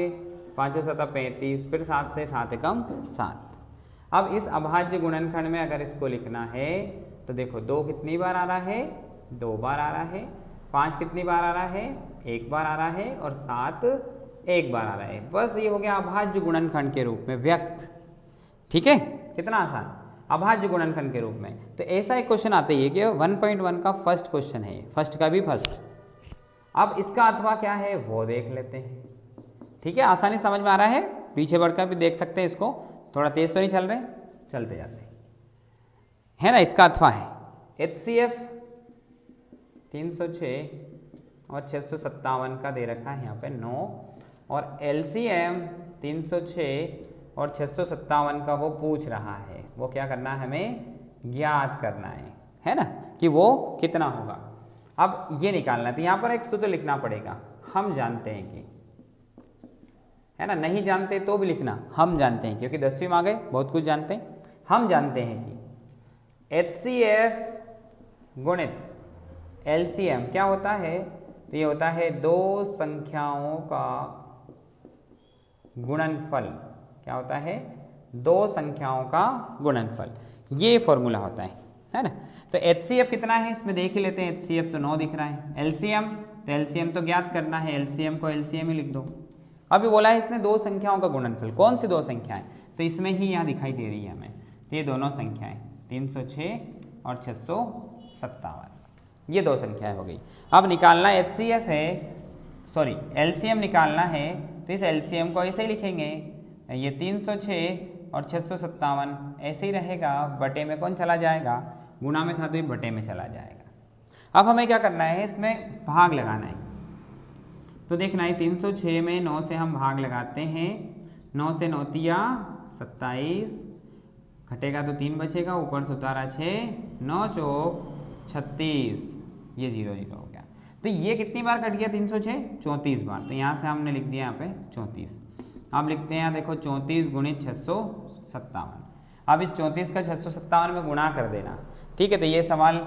5 7 35, फिर 7 से, 7 एकम 7। अब इस अभाज्य गुणनखंड में अगर इसको लिखना है तो देखो 2 कितनी बार आ रहा है? 2 बार आ रहा है। 5 कितनी बार आ रहा है? 1 बार आ रहा है। और 7 1 बार आ रहा है। बस ये हो गया अभाज्य गुणनखंड के रूप में व्यक्त, ठीक है। कितना आसान, अभाज्य गुणनखंड के रूप में। तो ऐसा एक क्वेश्चन आता है कि 1.1 का फर्स्ट क्वेश्चन है, फर्स्ट का भी फर्स्ट। अब इसका अथवा क्या है वो देख लेते हैं, ठीक है। आसानी समझ में आ रहा है, पीछे बढ़कर भी देख सकते हैं इसको, थोड़ा तेज तो नहीं चल रहे, चलते जाते है ना। इसका अथवा है HCF 306 और 657 का दे रखा है यहाँ पे 9, और LCM 306 और 657 का वो पूछ रहा है। वो क्या करना है? हमें ज्ञात करना है ना, कि वो कितना होगा। अब ये निकालना है, तो यहाँ पर एक सूत्र लिखना पड़ेगा। हम जानते हैं कि, है ना, नहीं जानते तो भी लिखना, हम जानते हैं, क्योंकि 10वीं में आ गए बहुत कुछ जानते हैं। हम जानते हैं कि HCF गुणित LCM क्या होता है? तो ये होता है 2 संख्याओं का गुणनफल। क्या होता है? दो संख्याओं का गुणनफल, ये फॉर्मूला होता है ना। तो HCF कितना है इसमें देख ही लेते हैं। HCF तो 9 दिख रहा है। LCM, तो LCM तो ज्ञात करना है, LCM को LCM ही लिख दो। अभी बोला है इसने दो संख्याओं का गुणनफल, कौन सी दो संख्याएं, तो इसमें ही यहाँ दिखाई दे रही है हमें, तो ये दोनों संख्याएं 306 और 657, ये दो संख्याएं हो गई। अब निकालना HCF है, सॉरी LCM निकालना है, तो इस LCM को ऐसे ही लिखेंगे, ये 306 और 657 ऐसे ही रहेगा, बटे में कौन चला जाएगा, गुणा में था तो ये बटे में चला जाएगा। अब हमें क्या करना है, इसमें भाग लगाना है। तो देखना है 306 में 9 से हम भाग लगाते हैं, 9 से 9 तिया 27, घटेगा तो 3 बचेगा, ऊपर से उतारा 6, 9 चौक 36, ये 0 0 हो गया। तो ये कितनी बार कट गया 306, 34 बार। तो यहाँ से हमने लिख दिया यहाँ पे 34। अब लिखते हैं यहाँ देखो 34 गुणित 657। अब इस 34 का 657 में गुणा कर देना, ठीक है। तो ये सवाल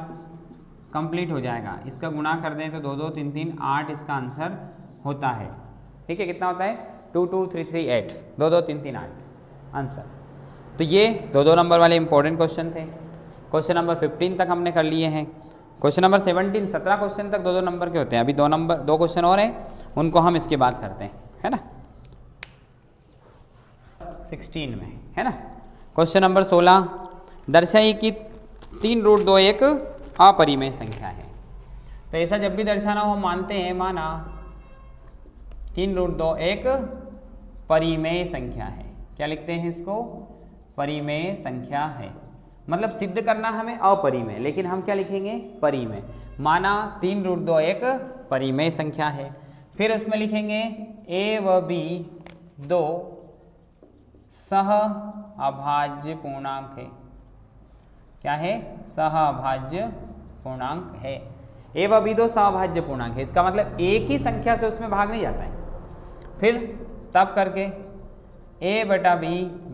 कंप्लीट हो जाएगा। इसका गुणा कर दें तो 2 2 3 3 8 इसका आंसर होता है, ठीक है। कितना होता है 2 2 3 3 8, 2 2 3 3 8 आंसर। तो ये 2 2 नंबर वाले इंपॉर्टेंट क्वेश्चन थे। क्वेश्चन नंबर 15 तक हमने कर लिए हैं। क्वेश्चन नंबर 17, 17 क्वेश्चन तक 2 2 नंबर के होते हैं। अभी 2 क्वेश्चन और हैं, उनको हम इसके बाद करते हैं, है ना। 16 में है ना। क्वेश्चन नंबर 16, दर्शाइए कि 3√2 एक अपरिमेय संख्या है। तो ऐसा जब भी दर्शाना हो मानते हैं, माना 3√2 एक परिमेय संख्या है। क्या लिखते हैं इसको, परिमेय संख्या है। मतलब सिद्ध करना हमें अपरिमेय, लेकिन हम क्या लिखेंगे, परिमेय। माना 3√2 एक परिमेय संख्या है। फिर उसमें लिखेंगे A व B दो सह अभाज्य पूर्णांक है। क्या है, सह अभाज्य पूर्णांक है। A व B दो सह अभाज्य पूर्णांक है, इसका मतलब एक ही संख्या से उसमें भाग नहीं जाता है। फिर तब करके A बटा B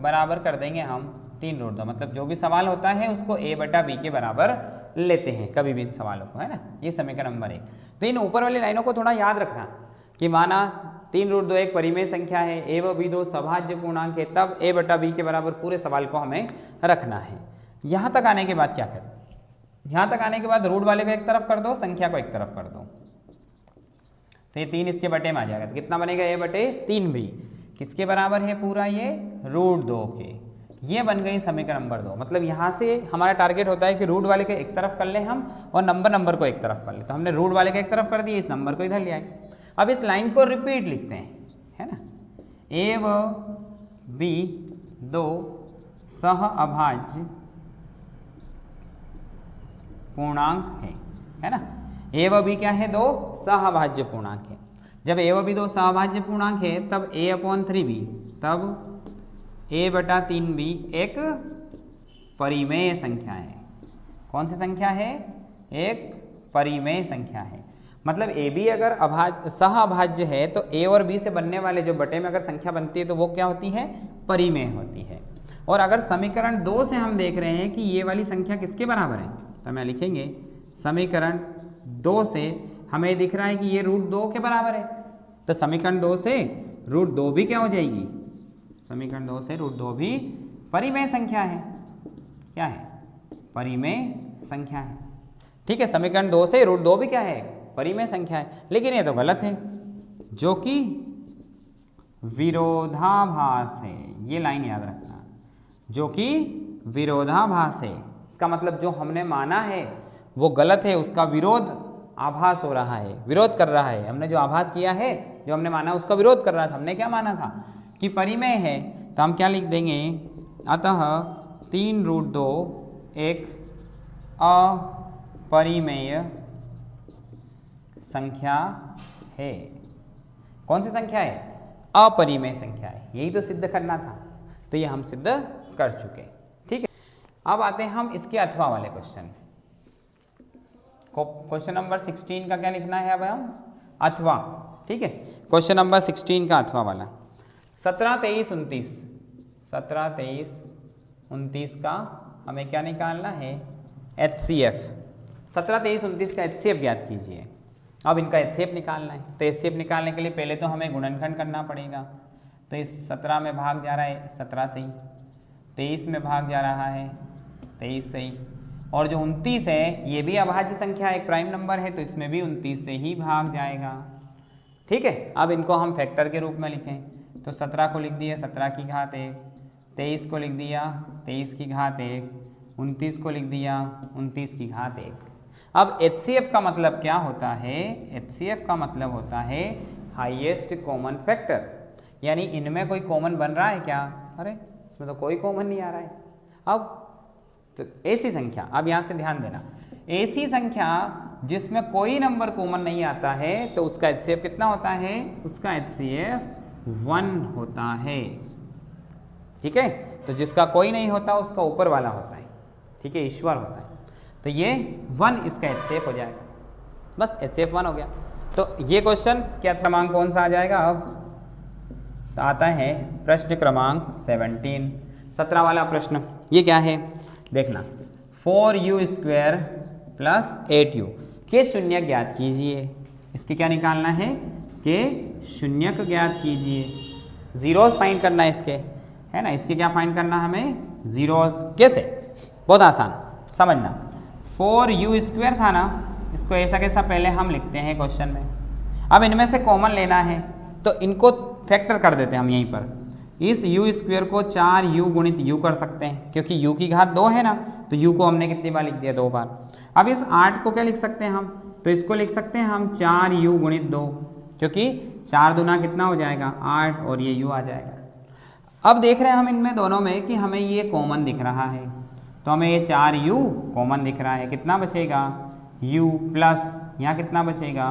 बराबर कर देंगे हम 3√2। मतलब जो भी सवाल होता है उसको A बटा B के बराबर लेते हैं कभी भी इन सवालों को, है ना। ये समीकरण नंबर 1। तो इन ऊपर वाली लाइनों को थोड़ा याद रखना कि माना 3√2 एक परिमेय संख्या है, A व B दो सभाज्य पूर्णांक है, तब A बटा B के बराबर पूरे सवाल को हमें रखना है। यहाँ तक आने के बाद क्या करें, यहाँ तक आने के बाद रूट वाले को एक तरफ कर दो, संख्या को एक तरफ कर दो, तो ये 3 इसके बटे में आ जाएगा। तो कितना बनेगा, A बटे 3B किसके बराबर है, पूरा ये √2 के। ये बन गई समीकरण नंबर 2। मतलब यहाँ से हमारा टारगेट होता है कि रूट वाले को एक तरफ कर ले हम, और नंबर को एक तरफ कर ले। तो हमने रूट वाले को एक तरफ कर दिया, इस नंबर को इधर ले आए। अब इस लाइन को रिपीट लिखते हैं, है ना। A व B दो सह अभाज्य पूर्णांक है ना। A व B क्या है, दो सहअभाज्य पूर्णांक है। जब A व B दो सहअभाज्य पूर्णांक है तब A/3B, तब A बटा 3B एक परिमेय संख्या है। कौन सी संख्या है, एक परिमेय संख्या है। मतलब AB अगर सहअभाज्य है तो A और B से बनने वाले जो बटे में अगर संख्या बनती है तो वो क्या होती है, परिमेय होती है। और अगर समीकरण 2 से हम देख रहे हैं कि ये वाली संख्या किसके बराबर है, तो मैं लिखेंगे समीकरण 2 से हमें दिख रहा है कि ये √2 के बराबर है। तो समीकरण 2 से √2 भी क्या हो जाएगी, समीकरण 2 से √2 भी परिमेय संख्या है। क्या है, परिमेय संख्या है, ठीक है। समीकरण 2 से √2 भी क्या है, परिमेय संख्या है। लेकिन ये तो गलत है, जो कि विरोधाभास है। ये लाइन याद रखना, जो कि विरोधाभास है। इसका मतलब जो हमने माना है वो गलत है, उसका विरोध आभास हो रहा है, विरोध कर रहा है। हमने जो आभास किया है, जो हमने माना उसका विरोध कर रहा था। हमने क्या माना था कि परिमेय है, तो हम क्या लिख देंगे, अतः 3√2 एक अपरिमेय संख्या है। कौन सी संख्या है, अपरिमेय संख्या है। यही तो सिद्ध करना था, तो ये हम सिद्ध कर चुके, ठीक है। अब आते हैं हम इसके अथवा वाले क्वेश्चन। क्वेश्चन नंबर 16 का क्या लिखना है अब हम, अथवा, ठीक है। क्वेश्चन नंबर 16 का अथवा वाला 17 23 29, 17 23 29 का हमें क्या निकालना है, HCF। 17 23 29 का HCF ज्ञात कीजिए। अब इनका HCF निकालना है, तो HCF निकालने के लिए पहले तो हमें गुणनखंड करना पड़ेगा। तो इस 17 में भाग जा रहा है 17 से ही, 23 में भाग जा रहा है, 23 से ही। और जो 29 है ये भी अभाज्य संख्या, एक प्राइम नंबर है, तो इसमें भी 29 से ही भाग जाएगा। ठीक है, अब इनको हम फैक्टर के रूप में लिखें तो 17 को लिख दिया 17 की घात 1, 23 को लिख दिया 23 की घात 1, 29 को लिख दिया 29 की घात 1। अब HCF का मतलब क्या होता है? HCF का मतलब होता है हाईएस्ट कॉमन फैक्टर, यानी इनमें कोई कॉमन बन रहा है क्या? अरे इसमें तो कोई कॉमन नहीं आ रहा है। अब तो ऐसी संख्या, अब यहाँ से ध्यान देना, ऐसी संख्या जिसमें कोई नंबर कॉमन नहीं आता है तो उसका HCF कितना होता है? उसका HCF 1 होता है। ठीक है, तो जिसका कोई नहीं होता उसका ऊपर वाला होता है। ठीक है, ईश्वर होता है, तो ये 1 इसका HCF हो जाएगा। बस HCF 1 हो गया। तो ये क्वेश्चन क्या क्रमांक कौन सा आ जाएगा? अब तो आता है प्रश्न क्रमांक 17 वाला प्रश्न। ये क्या है देखना, 4u² प्लस 8u के शून्य ज्ञात कीजिए। इसके क्या निकालना है? के शून्यक ज्ञात कीजिए। जीरोस फाइंड करना है इसके, है ना। इसके क्या फाइंड करना हमें? जीरोस। कैसे? बहुत आसान, समझना। 4u² था ना, इसको ऐसा कैसा पहले हम लिखते हैं क्वेश्चन में। अब इनमें से कॉमन लेना है तो इनको फैक्टर कर देते हैं हम यहीं पर। इस u² को 4u गुणित u कर सकते हैं, क्योंकि u की घात 2 है ना, तो u को हमने कितनी बार लिख दिया? 2 बार। अब इस 8 को क्या लिख सकते हैं हम? तो इसको लिख सकते हैं हम 4u गुणित 2, क्योंकि 4 दूना कितना हो जाएगा? 8, और ये u आ जाएगा। अब देख रहे हैं हम इनमें दोनों में कि हमें ये कॉमन दिख रहा है, तो हमें ये 4u कॉमन दिख रहा है। कितना बचेगा? u प्लस यहाँ कितना बचेगा?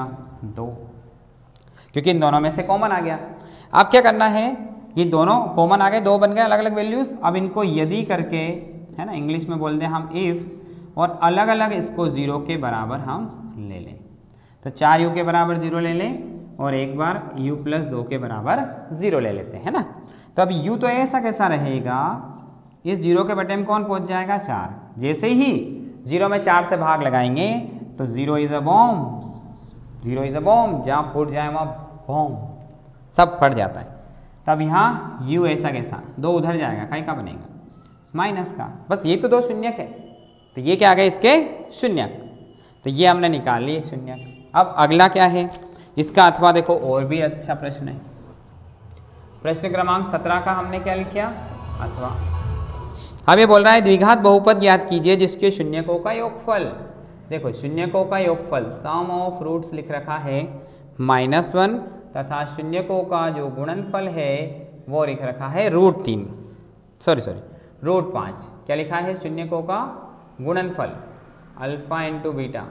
2, क्योंकि इन दोनों में से कॉमन आ गया। अब क्या करना है, ये दोनों कॉमन आ गए, 2 बन गए अलग अलग वैल्यूज। अब इनको यदि करके, है ना, इंग्लिश में बोलते हैं हम इफ, और अलग अलग इसको 0 के बराबर हम ले लें। तो 4u के बराबर 0 ले लें, और एक बार u प्लस 2 के बराबर 0 ले लेते हैं, है ना। तो अब u तो ऐसा कैसा रहेगा, इस 0 के बटे में कौन पहुंच जाएगा? 4। जैसे ही 0 में 4 से भाग लगाएंगे तो 0 is a bomb, 0 is a bomb, जहाँ फूट जाए वहाँ बॉम्ब, सब फट जाता है। तब यहाँ u ऐसा कैसा, 2 उधर जाएगा, कहीं का बनेगा? माइनस का। बस ये तो 2 शून्यक है, तो ये क्या आ गए? इसके शून्यक। तो ये हमने निकाल लिए शून्यक। अब अगला क्या है इसका? अथवा देखो, और भी अच्छा प्रश्न है। प्रश्न क्रमांक 17 का हमने क्या लिखा? अथवा। अब ये बोल रहा है द्विघात बहुपद ज्ञात कीजिए जिसके शून्यकों का योगफल। देखो, शून्यकों का योगफल, सम ऑफ रूट्स लिख रखा है -1, तथा शून्यकों का जो गुणनफल है वो लिख रखा है √3, √5। क्या लिखा है? शून्यकों का गुणनफल अल्फा इंटू बीटा,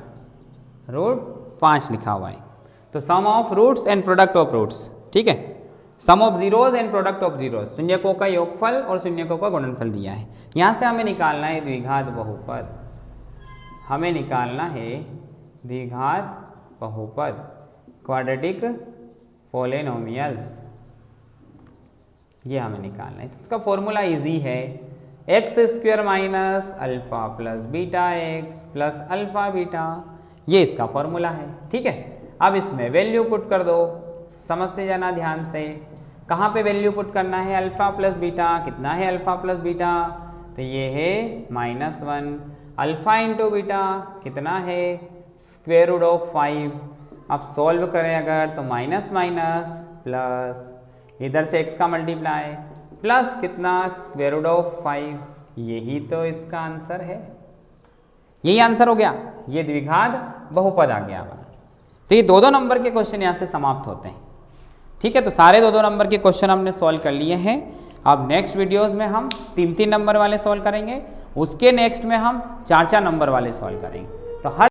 √5 लिखा हुआ है। तो sum of roots and product of roots, ठीक है, sum of zeros and product of zeros, शून्यकों का योगफल और शून्यकों का गुणनफल दिया है। यहाँ से हमें निकालना है द्विघात बहुपद, हमें निकालना है द्विघात बहुपद, क्वाड्रेटिक पॉलिनोमियल्स, ये हमें निकालना है। इसका फॉर्मूला इजी है, x² minus alpha plus beta x plus alpha beta, ये इसका फॉर्मूला है। ठीक है, अब इसमें वैल्यू पुट कर दो, समझते जाना ध्यान से। कहाँ पे वैल्यू पुट करना है? अल्फा प्लस बीटा, कितना है अल्फा प्लस बीटा? तो ये है -1, अल्फा इंटू बीटा कितना है? √5। अब सॉल्व करें अगर तो माइनस माइनस प्लस, इधर से x का मल्टीप्लाई प्लस कितना? √5। यही तो इसका आंसर है, यही आंसर हो गया, ये द्विघात बहुपद आ गया। तो ये 2-2 नंबर के क्वेश्चन यहाँ से समाप्त होते हैं। ठीक है, तो सारे 2-2 नंबर के क्वेश्चन हमने सॉल्व कर लिए हैं। अब नेक्स्ट वीडियोस में हम 3-3 नंबर वाले सॉल्व करेंगे, उसके नेक्स्ट में हम 4-4 नंबर वाले सॉल्व करेंगे। तो हर